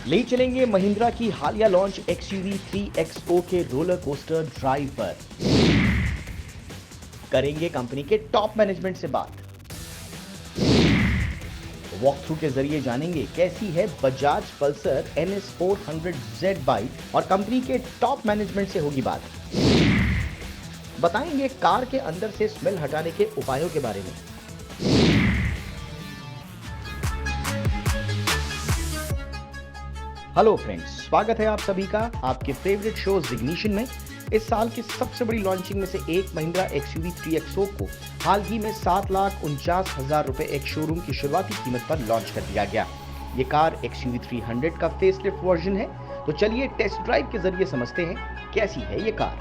ले चलेंगे महिंद्रा की हालिया लॉन्च XUV 3XO के रोलर कोस्टर ड्राइव पर। करेंगे कंपनी के टॉप मैनेजमेंट से बात। वॉक थ्रू के जरिए जानेंगे कैसी है Bajaj Pulsar NS 400Z bike और कंपनी के टॉप मैनेजमेंट से होगी बात। बताएंगे कार के अंदर से स्मेल हटाने के उपायों के बारे में। हेलो फ्रेंड्स, स्वागत है आप सभी का आपके फेवरेट शो इग्निशन में। इस साल की सबसे बड़ी लॉन्चिंग में से एक महिंद्रा XUV 3XO को हाल ही में 7,49,000 रुपए एक शोरूम की शुरुआती कीमत पर लॉन्च कर दिया गया। ये कार XUV 300 का फेसलिफ्ट वर्जन है। तो चलिए टेस्ट ड्राइव के जरिए समझते हैं कैसी है ये कार।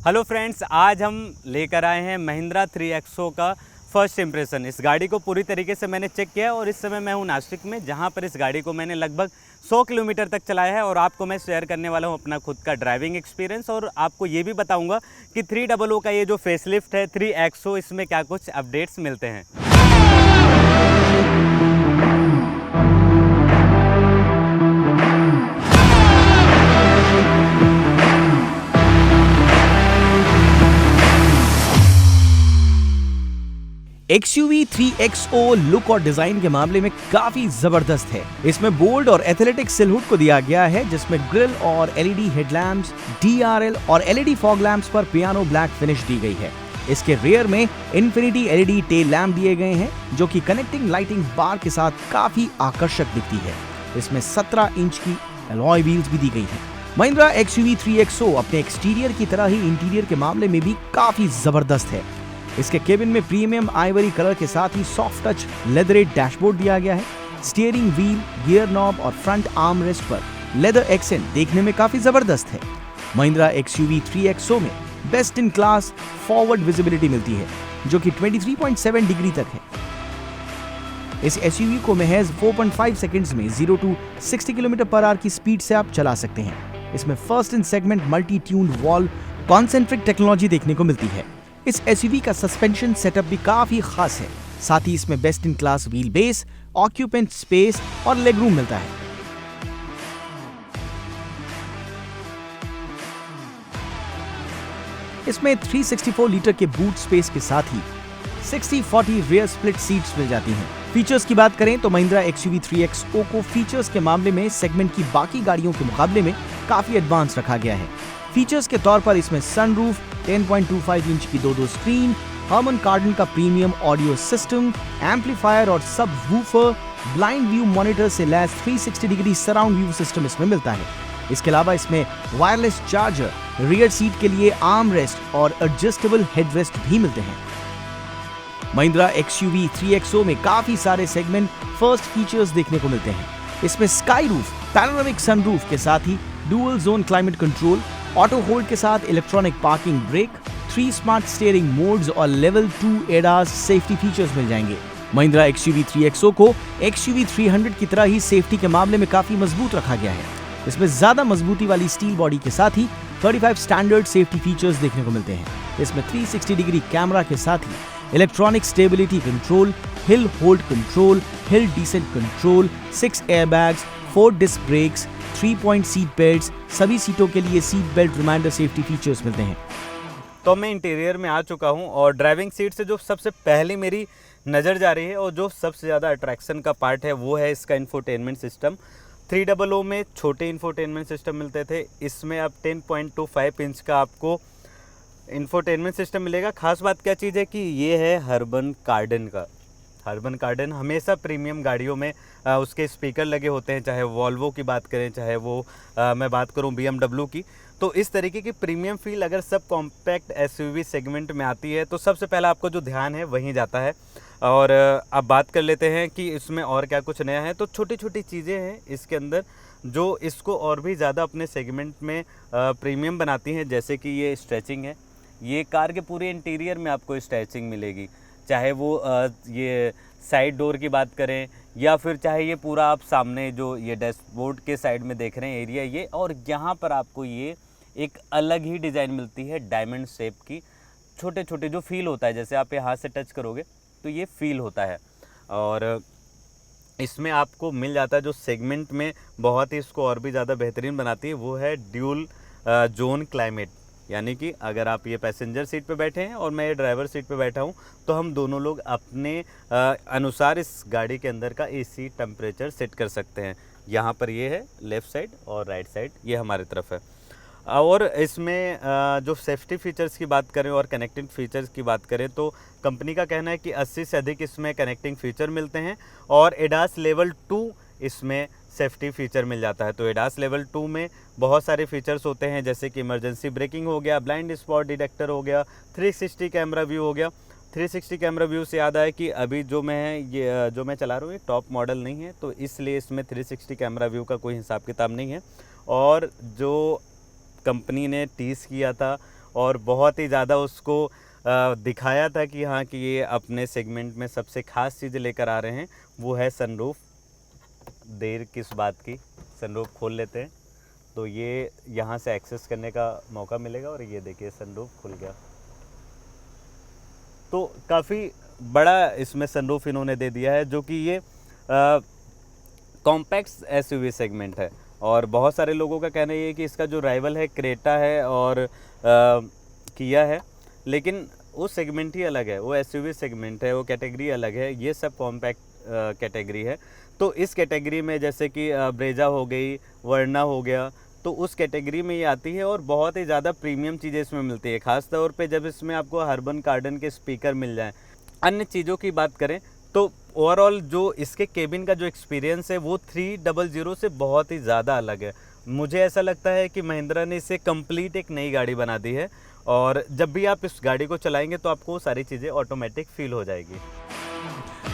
हेलो फ्रेंड्स, आज हम लेकर आए हैं महिंद्रा 3XO का फर्स्ट इंप्रेशन। इस गाड़ी को पूरी तरीके से मैंने चेक किया है और इस समय मैं हूं नासिक में, जहां पर इस गाड़ी को मैंने लगभग 100 किलोमीटर तक चलाया है और आपको मैं शेयर करने वाला हूं अपना खुद का ड्राइविंग एक्सपीरियंस। और आपको ये भी बताऊंगा कि 300 का ये जो फेसलिफ्ट है 3XO, इसमें क्या कुछ अपडेट्स मिलते हैं। XUV 3XO लुक और डिजाइन के मामले में काफी जबरदस्त है। इसमें बोल्ड और एथलेटिक सिलहुड को दिया गया है, जिसमें ग्रिल और LED हेडलैम्प्स, DRL और LED फॉग लैंप्स पर पियानो ब्लैक फिनिश दी गई है। इसके रियर में इन्फिनिटी LED टेल लैंप दिए गए हैं, जो कि कनेक्टिंग लाइटिंग बार के साथ काफी आकर्षक दिखती है। इसमें 17 इंच की अलॉय व्हील्स भी दी गई है। महिंद्रा XUV 3XO अपने एक्सटीरियर की तरह ही इंटीरियर के मामले में भी काफी जबरदस्त है। इसके केबिन में प्रीमियम आइवरी कलर के साथ ही सॉफ्ट टच लेदरेट डैशबोर्ड दिया गया है। स्टीयरिंग व्हील, गियर नॉब और फ्रंट आर्म रेस्ट पर लेदर एक्सेंट देखने में काफी जबरदस्त है। महिंद्रा XUV 3XO में best in class forward visibility मिलती है, जो कि 23.7 डिग्री तक है। इस SUV को महज 4.5 सेकंड्स में 0 to 60 km/h की स्पीड से आप चला सकते हैं। इसमें first in segment multi tuned valve concentric technology देखने को मिलती है। इस SUV का सस्पेंशन सेटअप भी काफी खास है। साथ ही इसमें best in class wheel base, occupant space और लेग रूम मिलता है। इसमें 364 लीटर के बूट स्पेस के साथ ही 60-40 रियर स्प्लिट सीट्स मिल जाती हैं। फीचर्स की बात करें तो महिंद्रा XUV 3XO को फीचर्स के मामले में सेगमेंट की बाकी गाड़ियों के मुकाबले में काफी एडवांस रखा गया है। फीचर्स के तौर पर इसमें सनरूफ, 10.25 इंच की 2 स्क्रीन, हर्मन कार्डन का प्रीमियम ऑडियो सिस्टम, एम्पलीफायर और सब वूफर, ब्लाइंड व्यू मॉनिटर से lace 360 degree surround view system इसमें मिलता है। इसके अलावा इसमें वायरलेस चार्जर, रियर सीट के लिए आर्म रेस्ट और एडजस्टेबल हेडरेस्ट भी मिलते हैं। महिंद्रा XUV 3XO में काफी सारे सेगमेंट फर्स्ट फीचर्स देखने को मिलते हैं। इसमें स्काई रूफ, पैनोरामिक सनरूफ के साथ ही dual zone climate control, auto hold के साथ electronic parking brake, 3 smart steering modes और लेवल 2 ADAS सेफ्टी फीचर्स मिल जाएंगे। महिंद्रा XUV 3XO को XUV 300 की तरह ही सेफ्टी के मामले में काफी मजबूत रखा गया है। इसमें ज्यादा मजबूती वाली स्टील बॉडी के साथ ही 35 स्टैंडर्ड सेफ्टी फीचर्स देखने को मिलते हैं। इसमें 360 डिग्री कैमरा के साथ ही electronic stability control, hill hold control, hill descent control, 6 airbags, 4 disc brakes, 3-point seat belts, सभी सीटों के लिए seat belt reminder safety features मिलते हैं। तो मैं इंटीरियर में आ चुका हूं और ड्राइविंग सीट से जो सबसे पहले मेरी नज़र जा रही है और जो सबसे ज़्यादा अट्रैक्शन का पार्ट है वो है इसका इंफोटेनमेंट सिस्टम। 300 में छोटे इंफोटेनमेंट सिस्टम मिलते थे, इसमें अब 10.25 इंच का आपको इंफोटेनमेंट सिस्टम मिलेगा। खास बात क्या चीज़ है कि ये है हर्मन कार्डन का। हर्मन कार्डन हमेशा प्रीमियम गाड़ियों में उसके स्पीकर लगे होते हैं, चाहे वॉल्वो की बात करें, चाहे वो मैं बात करूं BMW की। तो इस तरीके की प्रीमियम फील अगर सब कॉम्पैक्ट SUV सेगमेंट में आती है तो सबसे पहला आपको जो ध्यान है वहीं जाता है। और अब बात कर लेते हैं कि इसमें और क्या कुछ नया है। तो छोटी छोटी चीज़ें हैं इसके अंदर जो इसको और भी ज़्यादा अपने सेगमेंट में प्रीमियम बनाती हैं, जैसे कि ये स्ट्रेचिंग है। ये कार के पूरे इंटीरियर में आपको स्ट्रेचिंग मिलेगी, चाहे वो ये साइड डोर की बात करें या फिर चाहे ये पूरा आप सामने जो ये डैशबोर्ड के साइड में देख रहे हैं एरिया ये, और यहाँ पर आपको ये एक अलग ही डिज़ाइन मिलती है डायमंड शेप की। छोटे छोटे जो फील होता है, जैसे आप ये हाथ से टच करोगे तो ये फील होता है। और इसमें आपको मिल जाता है जो सेगमेंट में बहुत ही इसको और भी ज़्यादा बेहतरीन बनाती है, वो है ड्यूल जोन क्लाइमेट। यानी कि अगर आप ये पैसेंजर सीट पे बैठे हैं और मैं ये ड्राइवर सीट पे बैठा हूँ, तो हम दोनों लोग अपने अनुसार इस गाड़ी के अंदर का एसी टेम्परेचर सेट कर सकते हैं। यहाँ पर ये है लेफ़्ट साइड और राइट साइड ये हमारी तरफ है। और इसमें जो सेफ्टी फीचर्स की बात करें और कनेक्टिंग फीचर्स की बात करें, तो कंपनी का कहना है कि 80 से अधिक इसमें कनेक्टिंग फीचर मिलते हैं और एडास लेवल 2 इसमें सेफ्टी फीचर मिल जाता है। तो एडास लेवल 2 में बहुत सारे फीचर्स होते हैं, जैसे कि इमरजेंसी ब्रेकिंग हो गया, ब्लाइंड स्पॉट डिटेक्टर हो गया, 360 कैमरा व्यू हो गया। 360 कैमरा व्यू से याद आया कि अभी जो मैं चला रहा हूँ ये टॉप मॉडल नहीं है, तो इसलिए इसमें 360 कैमरा व्यू का कोई हिसाब किताब नहीं है। और जो कंपनी ने टीज़ किया था और बहुत ही ज़्यादा उसको दिखाया था कि हाँ कि ये अपने सेगमेंट में सबसे ख़ास चीज़ लेकर आ रहे हैं, वो है सनरूफ। देर किस बात की, सनरूफ खोल लेते हैं तो ये यहाँ से एक्सेस करने का मौका मिलेगा। और ये देखिए सनरूफ खुल गया, तो काफ़ी बड़ा इसमें सनरूफ इन्होंने दे दिया है, जो कि ये कॉम्पैक्ट एसयूवी सेगमेंट है। और बहुत सारे लोगों का कहना ये है कि इसका जो राइवल है क्रेटा है और किया है, लेकिन वो सेगमेंट ही अलग है, वो एसयूवी सेगमेंट है, वो कैटेगरी अलग है, ये सब कॉम्पैक्ट कैटेगरी है। तो इस कैटेगरी में जैसे कि ब्रेजा हो गई, वर्ना हो गया, तो उस कैटेगरी में ये आती है और बहुत ही ज़्यादा प्रीमियम चीज़ें इसमें मिलती है, ख़ास तौर पे जब इसमें आपको हर्बन कार्डन के स्पीकर मिल जाएं। अन्य चीज़ों की बात करें तो ओवरऑल जो इसके केबिन का जो एक्सपीरियंस है वो 300 से बहुत ही ज़्यादा अलग है। मुझे ऐसा लगता है कि महिंद्रा ने इसे कंप्लीट एक नई गाड़ी बना दी है, और जब भी आप इस गाड़ी को चलाएंगे तो आपको सारी चीज़ें ऑटोमेटिक फील हो जाएगी।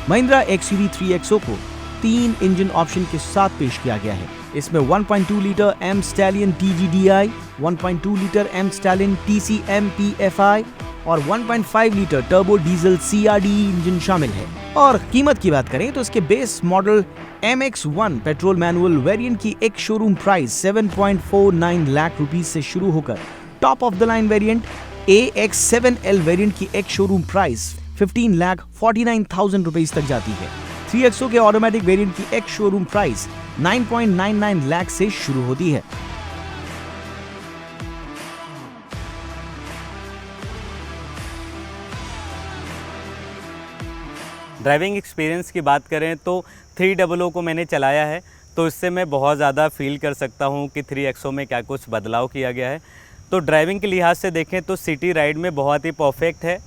महिंद्रा XUV 3XO को 3 इंजन ऑप्शन के साथ पेश किया गया है। इसमें 1.2 litre M Stallion TGDI, 1.2 litre M Stallion TCM PFI और 1.5 litre turbo diesel CRD engine शामिल है। और कीमत की बात करें तो इसके base model MX-1 petrol manual variant की एक शोरूम प्राइस 7.49 लाख रुपीस से शुरू होकर top of the line variant AX7L variant की एक शोरूम प्राइस 15,49,000 रुपीस तक जाती है। 3XO के ऑटोमेटिक वेरिएंट की एक शोरूम प्राइस 9.99 लाख से शुरू होती है। ड्राइविंग एक्सपीरियंस की बात करें तो 300 को मैंने चलाया है, तो इससे मैं बहुत ज़्यादा फील कर सकता हूँ कि 3XO में क्या कुछ बदलाव किया गया है। तो ड्राइविंग के लिहाज से देखें तो सिटी राइड में बहुत ही परफेक्ट है,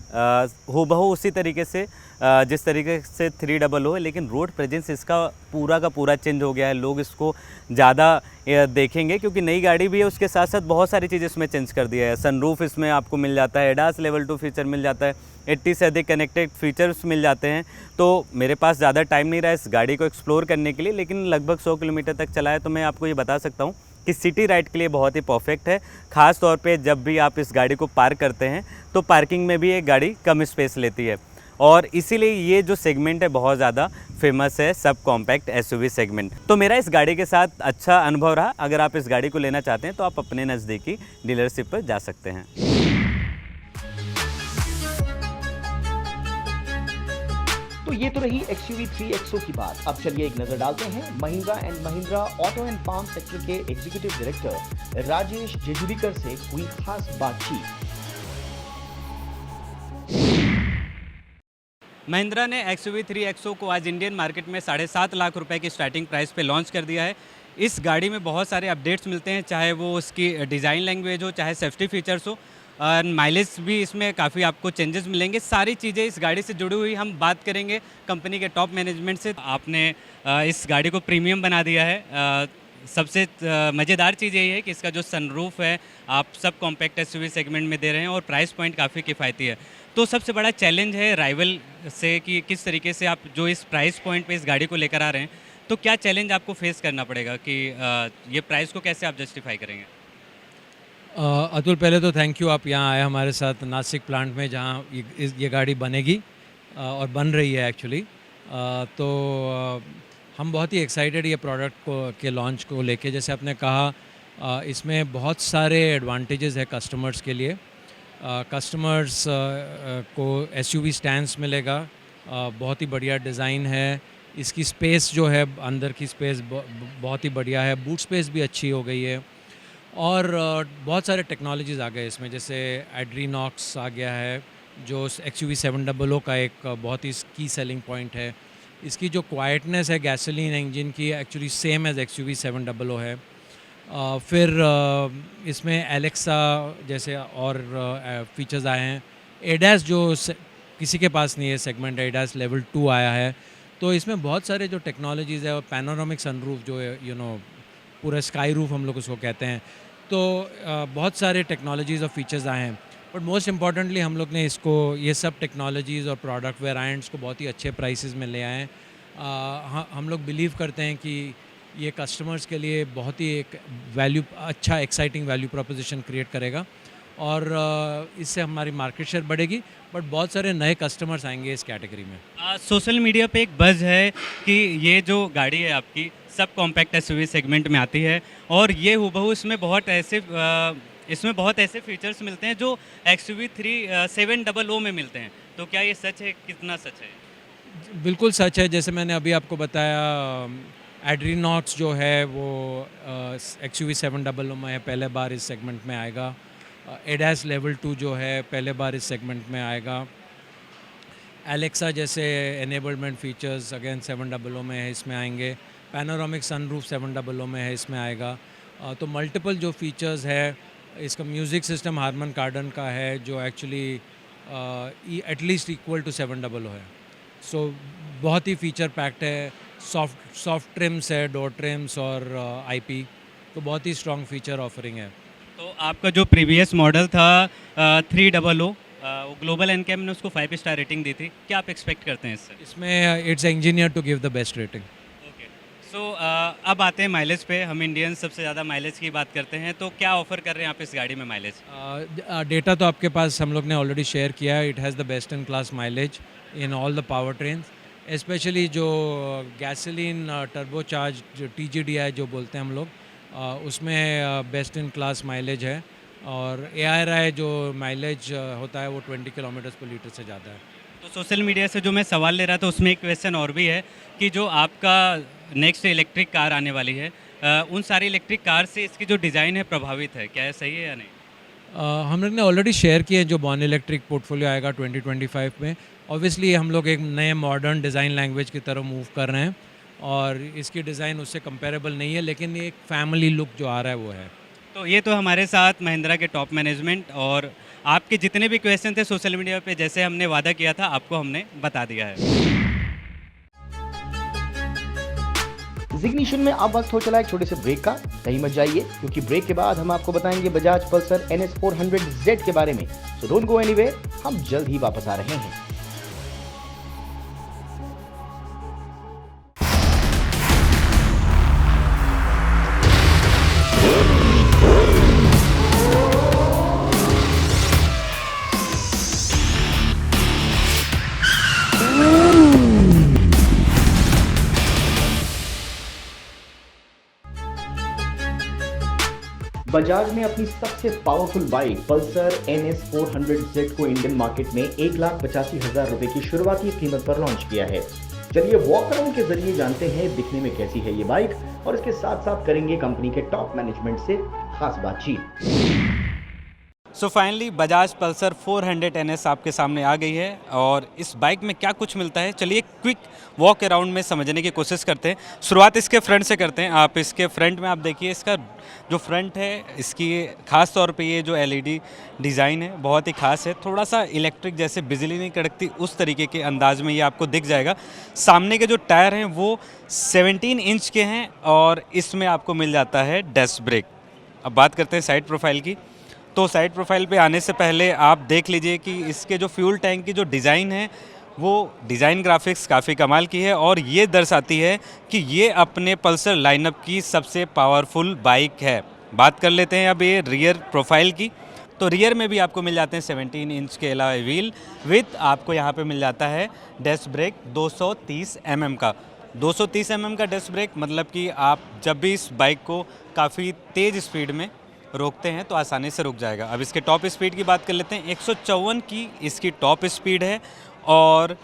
हूबहू उसी तरीके से जिस तरीके से 300 है, लेकिन रोड प्रेजेंस इसका पूरा का पूरा चेंज हो गया है। लोग इसको ज़्यादा देखेंगे क्योंकि नई गाड़ी भी है, उसके साथ साथ बहुत सारी चीज़ें इसमें चेंज कर दिया है। सनरूफ इसमें आपको मिल जाता है, एडास लेवल 2 फीचर मिल जाता है, 80 से अधिक कनेक्टेड फीचर्स मिल जाते हैं। तो मेरे पास ज़्यादा टाइम नहीं रहा इस गाड़ी को एक्सप्लोर करने के लिए, लेकिन लगभग 100 किलोमीटर तक चला है, तो मैं आपको ये बता सकता हूँ कि सिटी राइड के लिए बहुत ही परफेक्ट है। ख़ास तौर पे जब भी आप इस गाड़ी को पार्क करते हैं तो पार्किंग में भी ये गाड़ी कम स्पेस लेती है, और इसीलिए ये जो सेगमेंट है बहुत ज़्यादा फेमस है, सब कॉम्पैक्ट एसयूवी सेगमेंट। तो मेरा इस गाड़ी के साथ अच्छा अनुभव रहा। अगर आप इस गाड़ी को लेना चाहते हैं तो आप अपने नज़दीकी डीलरशिप पर जा सकते हैं। तो ये तो रही XUV 3XO की बात। अब चलिए एक नजर डालते हैं Mahindra and Mahindra auto and farm sector के एग्जीक्यूटिव डायरेक्टर राजेश जेजुरीकर से हुई खास बातचीत। महिंद्रा ने XUV 3XO को आज इंडियन मार्केट में 7.5 लाख रुपए की स्टार्टिंग प्राइस पे लॉन्च कर दिया है। इस गाड़ी में बहुत सारे अपडेट्स मिलते हैं, चाहे वो उसकी डिज़ाइन लैंग्वेज हो, चाहे सेफ्टी फीचर्स हो, और माइलेज भी इसमें काफ़ी आपको चेंजेस मिलेंगे। सारी चीज़ें इस गाड़ी से जुड़ी हुई हम बात करेंगे कंपनी के टॉप मैनेजमेंट से। आपने इस गाड़ी को प्रीमियम बना दिया है। सबसे मज़ेदार चीज़ यही है कि इसका जो सनरूफ है आप सब कॉम्पैक्ट एसयूवी सेगमेंट में दे रहे हैं, और प्राइस पॉइंट काफ़ी किफ़ायती है। तो सबसे बड़ा चैलेंज है राइवल से कि किस तरीके से आप जो इस प्राइस पॉइंट पे इस गाड़ी को लेकर आ रहे हैं, तो क्या चैलेंज आपको फेस करना पड़ेगा कि ये प्राइस को कैसे आप जस्टिफाई करेंगे? अतुल, पहले तो थैंक यू, आप यहाँ आए हमारे साथ नासिक प्लांट में जहाँ ये गाड़ी बनेगी और बन रही है एक्चुअली। तो हम बहुत ही एक्साइटेड ये प्रोडक्ट को के लॉन्च को लेके। जैसे आपने कहा इसमें बहुत सारे एडवांटेजेस है कस्टमर्स के लिए। कस्टमर्स को एसयूवी स्टैंड्स मिलेगा, बहुत ही बढ़िया डिज़ाइन है, इसकी स्पेस जो है, अंदर की स्पेस बहुत ही बढ़िया है, बूट स्पेस भी अच्छी हो गई है। और बहुत सारे टेक्नोलॉजीज़ आ गए इसमें, जैसे एड्रीनॉक्स आ गया है जो XUV 700 का एक बहुत ही की सेलिंग पॉइंट है। इसकी जो क्वाइटनेस है गैसोलीन इंजन की, एक्चुअली सेम एज XUV 700 है। फिर इसमें एलेक्सा जैसे और फीचर्स आए हैं। एडास जो किसी के पास नहीं है सेगमेंट, एडास लेवल 2 आया है। तो इसमें बहुत सारे जो टेक्नोलॉजीज़ है, और पैनोरामिक सनरूफ जो है पूरा स्काई रूफ हम लोग उसको कहते हैं। तो बहुत सारे टेक्नोलॉजीज़ और फीचर्स आए हैं। बट मोस्ट इम्पॉर्टेंटली हम लोग ने इसको ये सब टेक्नोलॉजीज़ और प्रोडक्ट वेराइंट्स को बहुत ही अच्छे प्राइसेस में ले आए हैं। हम लोग बिलीव करते हैं कि ये कस्टमर्स के लिए बहुत ही एक अच्छा एक्साइटिंग वैल्यू प्रोपोजिशन क्रिएट करेगा, और इससे हमारी मार्केट शेयर बढ़ेगी, बट बहुत सारे नए कस्टमर्स आएंगे इस कैटेगरी में। सोशल मीडिया पे एक बज़ है कि ये जो गाड़ी है आपकी सब कॉम्पैक्ट एसयूवी सेगमेंट में आती है, और ये हूबहू इसमें बहुत ऐसे फीचर्स मिलते हैं जो XUV 700 में मिलते हैं। तो क्या ये सच है? कितना सच है? बिल्कुल सच है। जैसे मैंने अभी आपको बताया, एड्रीनॉक्स जो है वो XUV 700 में है, पहले बार इस सेगमेंट में आएगा। एडास लेवल 2 जो है पहले बार इस सेगमेंट में आएगा। एलेक्सा जैसे एनेबलमेंट फीचर्स अगेन 700 में है, इसमें आएंगे। पैनोरामिक सनरूफ 700 में है, इसमें आएगा। तो मल्टीपल जो फीचर्स है, इसका म्यूज़िक सिस्टम हारमन कार्डन का है जो एक्चुअली एटलीस्ट इक्वल टू 700 है। सो बहुत ही फीचर पैक्ड है। सॉफ्ट ट्रिम्स है, डोर ट्रिम्स और IP, तो बहुत ही स्ट्रॉन्ग फीचर ऑफरिंग है। तो आपका जो प्रीवियस मॉडल था 300, वो ग्लोबल एनकैम ने उसको 5 स्टार रेटिंग दी थी। क्या आप एक्सपेक्ट करते हैं इससे? इसमें it's engineer to give the best rating. Okay, so अब आते हैं माइलेज पे। हम इंडियंस सबसे ज़्यादा माइलेज की बात करते हैं, तो क्या ऑफर कर रहे हैं आप इस गाड़ी में माइलेज? डेटा तो आपके पास हम लोग ने ऑलरेडी शेयर किया है। It has the best in class mileage in all the power trains, specially जो गैसोलीन टर्बोचार्ज जो TGDI जो बोलते हैं हम लोग, उसमें बेस्ट इन क्लास माइलेज है। और ARI जो माइलेज होता है वो 20 किलोमीटर पर लीटर से ज़्यादा है। तो सोशल मीडिया से जो मैं सवाल ले रहा था उसमें एक क्वेश्चन और भी है कि जो आपका नेक्स्ट इलेक्ट्रिक कार आने वाली है, उन सारी इलेक्ट्रिक कार से इसकी जो डिज़ाइन है प्रभावित है, क्या है, सही है या नहीं? हम लोग ने ऑलरेडी शेयर किए जो बॉर्न इलेक्ट्रिक पोर्टफोलियो आएगा 2025 में। ऑब्वियसली हम लोग एक नए मॉडर्न डिज़ाइन लैंग्वेज की तरफ मूव कर रहे हैं, और इसकी डिज़ाइन उससे कंपेरेबल नहीं है, लेकिन एक फैमिली लुक जो आ रहा है वो है। तो ये तो हमारे साथ महिंद्रा के टॉप मैनेजमेंट, और आपके जितने भी क्वेश्चन थे सोशल मीडिया पे, जैसे हमने वादा किया था आपको हमने बता दिया है। जिग्निशन में अब वक्त हो चला एक छोटे से ब्रेक का। कहीं मत जाइए, क्योंकि ब्रेक के बाद हम आपको बताएंगे बजाज पल्सर NS 400Z के बारे में। सो डोंट गो एनीवेयर, हम जल्द ही वापस आ रहे हैं। बजाज ने अपनी सबसे powerful bike Pulsar NS 400Z को इंडियन मार्केट में 1,85,000 रुपए की शुरुआती कीमत पर लॉन्च किया है। चलिए वॉक अराउंड के जरिए जानते हैं दिखने में कैसी है ये बाइक, और इसके साथ साथ करेंगे कंपनी के टॉप मैनेजमेंट से खास बातचीत। So finally Bajaj Pulsar 400 NS आपके सामने आ गई है, और इस बाइक में क्या कुछ मिलता है चलिए क्विक वॉक अराउंड में समझने की कोशिश करते हैं। शुरुआत इसके फ्रंट से करते हैं। आप इसके फ्रंट में आप देखिए, इसका जो फ्रंट है इसकी ख़ास तौर पे ये जो LED डिज़ाइन है बहुत ही ख़ास है। थोड़ा सा इलेक्ट्रिक, जैसे बिजली नहीं कड़कती उस तरीके के अंदाज में ये आपको दिख जाएगा। सामने के जो टायर हैं वो 17 इंच के हैं, और इसमें आपको मिल जाता है डिस्क ब्रेक। अब बात करते हैं साइड प्रोफाइल की। तो साइड प्रोफाइल पे आने से पहले आप देख लीजिए कि इसके जो फ्यूल टैंक की जो डिज़ाइन है वो डिज़ाइन ग्राफिक्स काफ़ी कमाल की है, और ये दर्शाती है कि ये अपने पल्सर लाइनअप की सबसे पावरफुल बाइक है। बात कर लेते हैं अब ये रियर प्रोफाइल की। तो रियर में भी आपको मिल जाते हैं 17 इंच के अलावा व्हील विथ आपको यहाँ पे मिल जाता है डिस्क ब्रेक 230 mm का। 230 mm का डिस्क ब्रेक, मतलब कि आप जब भी इस बाइक को काफ़ी तेज़ स्पीड में रोकते हैं तो आसानी से रुक जाएगा। अब इसके टॉप स्पीड की बात कर लेते हैं। 154 की इसकी टॉप स्पीड है, और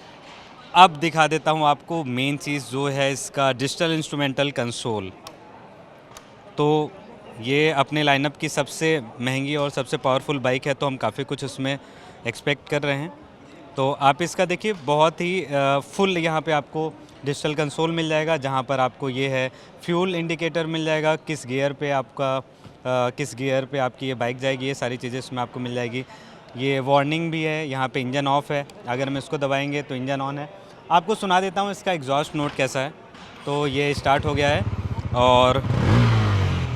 अब दिखा देता हूँ आपको मेन चीज़ जो है इसका डिजिटल इंस्ट्रूमेंटल कंसोल। तो ये अपने लाइनअप की सबसे महंगी और सबसे पावरफुल बाइक है, तो हम काफ़ी कुछ उसमें एक्सपेक्ट कर रहे हैं। तो आप इसका देखिए बहुत ही फुल यहाँ पे आपको डिजिटल कंसोल मिल जाएगा, जहाँ पर आपको ये है फ्यूल इंडिकेटर मिल जाएगा, किस गियर पे आपकी ये बाइक जाएगी, ये सारी चीज़ें इसमें आपको मिल जाएगी। ये वार्निंग भी है, यहाँ पे इंजन ऑफ है, अगर हम इसको दबाएंगे तो इंजन ऑन है। आपको सुना देता हूँ इसका एग्जॉस्ट नोट कैसा है। तो ये स्टार्ट हो गया है और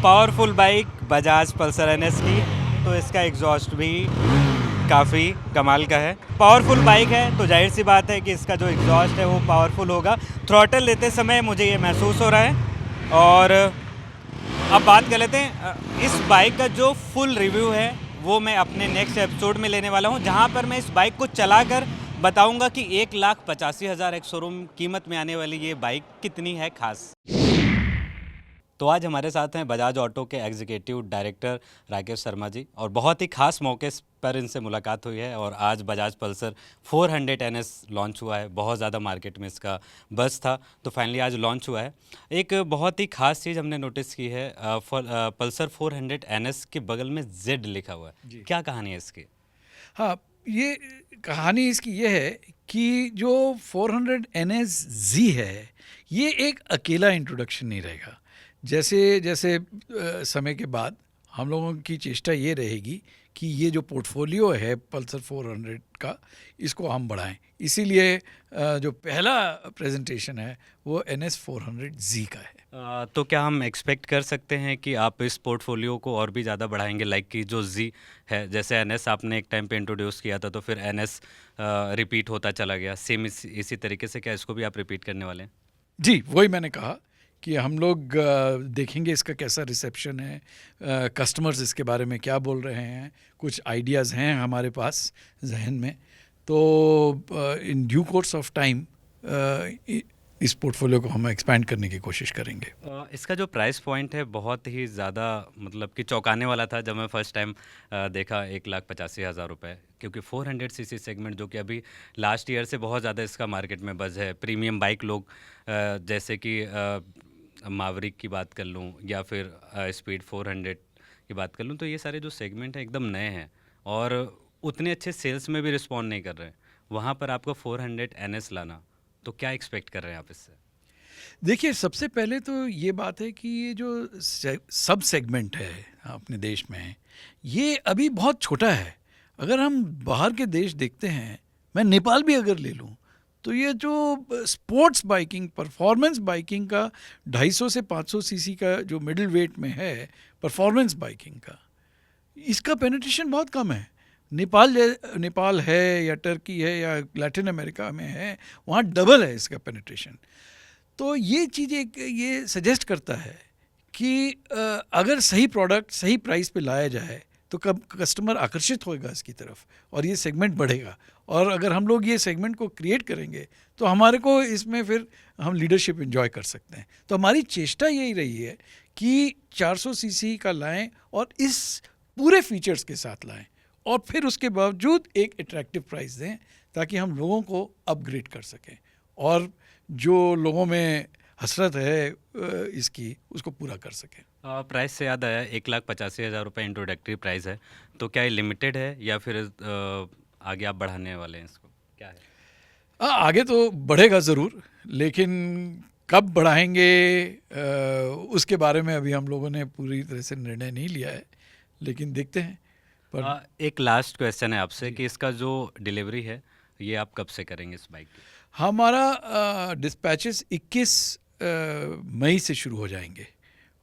powerful bike Bajaj Pulsar NS की, तो इसका एग्जॉस्ट भी काफ़ी कमाल का है। पावरफुल बाइक है तो जाहिर सी बात है कि इसका जो एग्जॉस्ट है वो पावरफुल होगा। थ्रॉटल लेते समय मुझे ये महसूस हो रहा है। और अब बात कर लेते हैं इस बाइक का जो फुल रिव्यू है वो मैं अपने नेक्स्ट एपिसोड में लेने वाला हूँ, जहाँ पर मैं इस बाइक को चलाकर बताऊँगा कि 1,85,000 एक शोरूम कीमत में आने वाली ये बाइक कितनी है खास। तो आज हमारे साथ हैं बजाज ऑटो के एग्जीक्यूटिव डायरेक्टर राकेश शर्मा जी, और बहुत ही खास मौके पर इनसे मुलाकात हुई है। और आज बजाज पल्सर 400 NS लॉन्च हुआ है। बहुत ज़्यादा मार्केट में इसका बज़ था, तो फाइनली आज लॉन्च हुआ है। एक बहुत ही खास चीज़ हमने नोटिस की है, पल्सर 400 NS के बगल में Z लिखा हुआ है। क्या कहानी है इसकी? हाँ, ये कहानी इसकी ये है कि जो 400 NS Z है ये एक अकेला इंट्रोडक्शन नहीं रहेगा। जैसे जैसे समय के बाद हम लोगों की चेष्टा ये रहेगी कि ये जो पोर्टफोलियो है पल्सर 400 का, इसको हम बढ़ाएं। इसीलिए जो पहला प्रेजेंटेशन है वो NS 400 Z का है। तो क्या हम एक्सपेक्ट कर सकते हैं कि आप इस पोर्टफोलियो को और भी ज़्यादा बढ़ाएंगे, लाइक कि जो Z है, जैसे NS आपने एक टाइम पे इंट्रोड्यूस किया था तो फिर NS रिपीट होता चला गया, सेम इसी तरीके से क्या इसको भी आप रिपीट करने वाले हैं? जी, वही मैंने कहा कि हम लोग देखेंगे इसका कैसा रिसेप्शन है, कस्टमर्स इसके बारे में क्या बोल रहे हैं। कुछ आइडियाज़ हैं हमारे पास जहन में, तो in due course of time इस पोर्टफोलियो को हम एक्सपैंड करने की कोशिश करेंगे। इसका जो प्राइस पॉइंट है बहुत ही ज़्यादा मतलब कि चौंकाने वाला था जब मैं फर्स्ट टाइम देखा, 1,85,000 रुपये, क्योंकि 400 सीसी सेगमेंट जो कि अभी लास्ट ईयर से बहुत ज़्यादा इसका मार्केट में बज़ है। प्रीमियम बाइक लोग जैसे कि मावरिक की बात कर लूँ या फिर स्पीड 400 की बात कर लूँ, तो ये सारे जो सेगमेंट हैं एकदम नए हैं और उतने अच्छे सेल्स में भी रिस्पॉन्ड नहीं कर रहे हैं। वहाँ पर आपको 400 NS लाना, तो क्या एक्सपेक्ट कर रहे हैं आप इससे? देखिए, सबसे पहले तो ये बात है कि ये जो सब सेगमेंट है अपने देश में, ये अभी बहुत छोटा है। अगर हम बाहर के देश देखते हैं, मैं नेपाल भी अगर ले लूँ, तो ये जो स्पोर्ट्स बाइकिंग, परफॉर्मेंस बाइकिंग का 250 से 500 सीसी का जो मिडिल वेट में है परफॉर्मेंस बाइकिंग का, इसका पेनिट्रेशन बहुत कम है। नेपाल है या टर्की है या लैटिन अमेरिका में है, वहाँ डबल है इसका पेनिट्रेशन। तो ये चीज़ एक ये सजेस्ट करता है कि अगर सही प्रोडक्ट सही प्राइस पे लाया जाए तो कब कस्टमर आकर्षित होएगा इसकी तरफ और ये सेगमेंट बढ़ेगा। और अगर हम लोग ये सेगमेंट को क्रिएट करेंगे तो हमारे को इसमें फिर हम लीडरशिप एंजॉय कर सकते हैं। तो हमारी चेष्टा यही रही है कि 400 सीसी का लाएं और इस पूरे फीचर्स के साथ लाएं और फिर उसके बावजूद एक अट्रैक्टिव प्राइस दें ताकि हम लोगों को अपग्रेड कर सकें और जो लोगों में हसरत है इसकी, उसको पूरा कर सकें। प्राइस से याद आया, 1,85,000 रुपये इंट्रोडक्टरी प्राइस है, तो क्या ये लिमिटेड है या फिर आगे आप बढ़ाने वाले हैं इसको, क्या है? आगे तो बढ़ेगा ज़रूर, लेकिन कब बढ़ाएंगे उसके बारे में अभी हम लोगों ने पूरी तरह से निर्णय नहीं लिया है, लेकिन देखते हैं। पर एक लास्ट क्वेश्चन है आपसे कि इसका जो डिलीवरी है ये आप कब से करेंगे इस बाइक की? हमारा डिस्पैचेस 21 मई से शुरू हो जाएंगे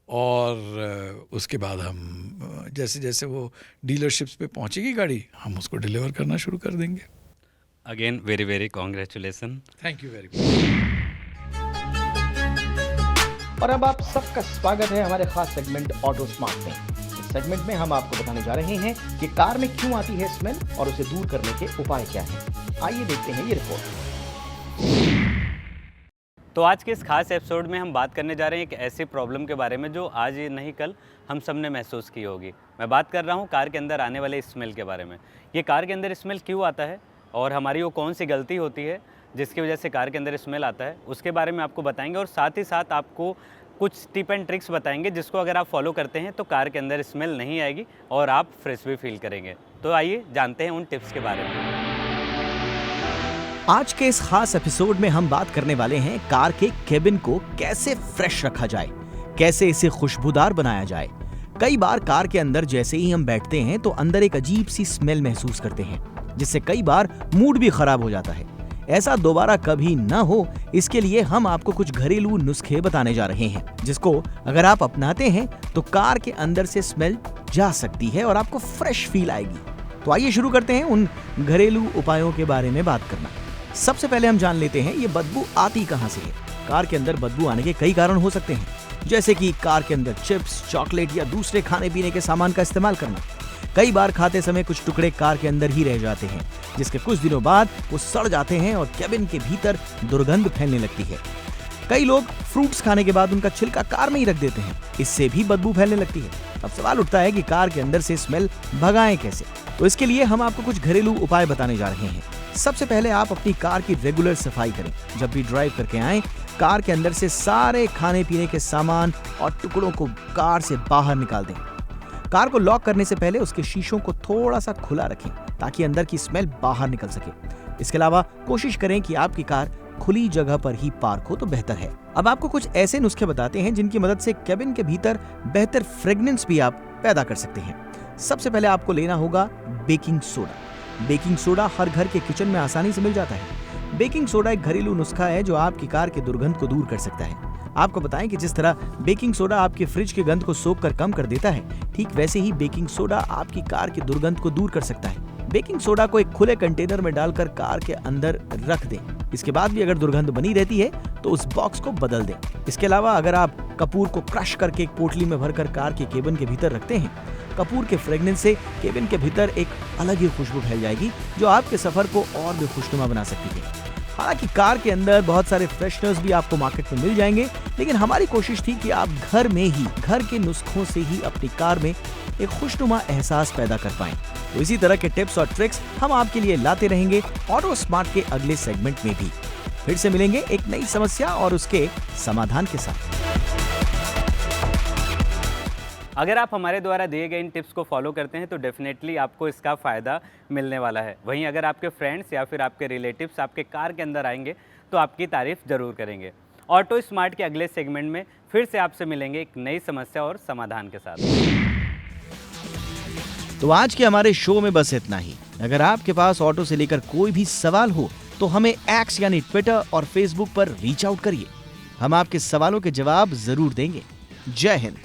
और उसके बाद हम जैसे जैसे वो डीलरशिप्स पे पहुंचेगी गाड़ी, हम उसको डिलीवर करना शुरू कर देंगे। Again very very congratulation. Thank you very much. और अब आप सबका स्वागत है हमारे खास सेगमेंट ऑटो स्मार्ट में। इस सेगमेंट में हम आपको बताने जा रहे हैं कि कार में क्यों आती है स्मेल और उसे दूर करने के उपाय क्या हैं। आइए देखते हैं ये रिपोर्ट। तो आज के इस खास एपिसोड में हम बात करने जा रहे हैं एक ऐसी प्रॉब्लम के बारे में जो आज ही नहीं कल हम सब ने महसूस की होगी। मैं बात कर रहा हूँ कार के अंदर आने वाले स्मेल के बारे में। ये कार के अंदर स्मेल क्यों आता है और हमारी वो कौन सी गलती होती है जिसकी वजह से कार के अंदर स्मेल आता है, उसके बारे में आपको बताएंगे और साथ ही साथ आपको कुछ टिप एंड ट्रिक्स बताएंगे जिसको अगर आप फॉलो करते हैं तो कार के अंदर स्मेल नहीं आएगी और आप फ्रेश भी फील करेंगे। तो आइए जानते हैं उन टिप्स के बारे में। आज के इस खास एपिसोड में हम बात करने वाले हैं कार के केबिन को कैसे फ्रेश रखा जाए, कैसे इसे खुशबूदार बनाया जाए। कई बार कार के अंदर जैसे ही हम बैठते हैं तो अंदर एक अजीब सी स्मेल महसूस करते हैं, जिससे कई बार मूड भी खराब हो जाता है। ऐसा दोबारा कभी न हो, इसके लिए हम आपको कुछ घरेलू नुस्खे बताने जा रहे हैं, जिसको अगर आप अपनाते हैं तो कार के अंदर से स्मेल जा सकती है और आपको फ्रेश फील आएगी। तो आइए शुरू करते हैं उन घरेलू उपायों के बारे में बात करना। सबसे पहले हम जान लेते हैं ये बदबू आती कहां से है। कार के अंदर बदबू आने के कई कारण हो सकते हैं, जैसे कि कार के अंदर चिप्स, चॉकलेट या दूसरे खाने पीने के सामान का इस्तेमाल करना। कई बार खाते समय कुछ टुकड़े कार के अंदर ही रह जाते हैं, जिसके कुछ दिनों बाद वो सड़ जाते हैं और केबिन के भीतर दुर्गंध फैलने लगती है। कई लोग फ्रूट्स खाने के बाद उनका छिलका कार में ही रख देते हैं, इससे भी बदबू फैलने लगती है। अब सवाल उठता है कि कार के अंदर से स्मेल भगाएं कैसे। तो इसके लिए हम आपको कुछ घरेलू उपाय बताने जा रहे हैं। सबसे पहले आप अपनी कार की रेगुलर सफाई करें। जब भी ड्राइव करके आएं, कार के अंदर से सारे खाने पीने के सामान और टुकड़ों को कार से बाहर निकाल दें। कार को लॉक करने से पहले उसके शीशों को थोड़ा सा खुला रखें ताकि अंदर की स्मेल बाहर निकल सके। इसके अलावा कोशिश करें कि आपकी कार खुली जगह पर ही पार्क हो तो बेहतर है। अब आपको कुछ ऐसे नुस्खे बताते हैं जिनकी मदद से केबिन के भीतर बेहतर फ्रेग्रेंस भी आप पैदा कर सकते हैं। सबसे पहले आपको लेना होगा बेकिंग सोडा। बेकिंग सोडा हर घर के किचन में आसानी से मिल जाता है। बेकिंग सोडा एक घरेलू नुस्खा है जो आपकी कार के दुर्गंध को दूर कर सकता है। आपको बताएं कि जिस तरह बेकिंग सोडा आपके फ्रिज के गंध को सोख कर कम कर देता है, ठीक वैसे ही बेकिंग सोडा आपकी कार की दुर्गंध को दूर कर सकता है। बेकिंग सोडा को एक खुले कंटेनर में डालकर कार के अंदर रख दें। इसके बाद भी अगर दुर्गंध बनी रहती है तो उस बॉक्स को बदल दें। इसके अलावा अगर आप कपूर को क्रश करके एक पोटली में भरकर कार के केबिन के भीतर रखते हैं, कपूर के फ्रेग्रेंस से केबिन के भीतर एक अलग ही खुशबू फैल जाएगी जो आपके सफर को और भी खुशनुमा बना सकती है। हालांकि कार के अंदर बहुत सारे फ्रेशनर्स भी आपको मार्केट में मिल जाएंगे, लेकिन हमारी कोशिश थी कि आप घर में ही घर के नुस्खों से ही अपनी कार में एक खुशनुमा एहसास पैदा कर पाएं। तो इसी तरह के टिप्स और ट्रिक्स हम आपके लिए लाते रहेंगे ऑटो स्मार्ट के अगले सेगमेंट में भी। फिर से मिलेंगे एक नई समस्या और उसके समाधान के साथ। अगर आप हमारे द्वारा दिए गए इन टिप्स को फॉलो करते हैं तो डेफिनेटली आपको इसका फ़ायदा मिलने वाला है। वहीं अगर आपके फ्रेंड्स या फिर आपके रिलेटिव्स आपके कार के अंदर आएंगे तो आपकी तारीफ ज़रूर करेंगे। ऑटो स्मार्ट के अगले सेगमेंट में फिर से आपसे मिलेंगे एक नई समस्या और समाधान के साथ। तो आज के हमारे शो में बस इतना ही। अगर आपके पास ऑटो से लेकर कोई भी सवाल हो तो हमें एक्स यानी ट्विटर और फेसबुक पर रीच आउट करिए। हम आपके सवालों के जवाब जरूर देंगे। जय हिंद।